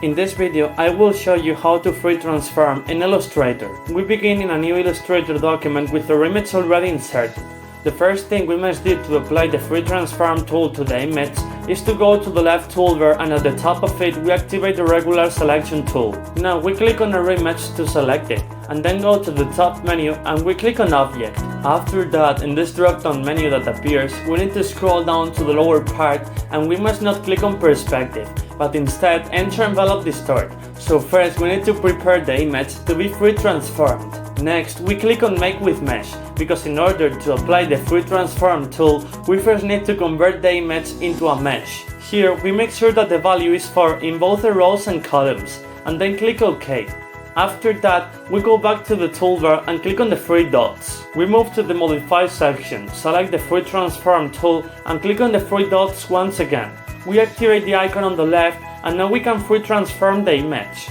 In this video, I will show you how to free transform in Illustrator. We begin in a new Illustrator document with our image already inserted. The first thing we must do to apply the free transform tool to the image is to go to the left toolbar, and at the top of it we activate the regular selection tool. Now we click on our image to select it, and then go to the top menu and we click on Object. After that, in this drop down menu that appears, we need to scroll down to the lower part and we must not click on Perspective, but instead enter Envelope Distort. So first we need to prepare the image to be free transformed. Next, we click on Make with Mesh, because in order to apply the free transform tool, we first need to convert the image into a mesh. Here, we make sure that the value is 4 in both the rows and columns, and then click OK. After that, we go back to the toolbar and click on the three dots. We move to the Modify section, select the free transform tool and click on the three dots once again. We activate the icon on the left, and now we can free transform the image.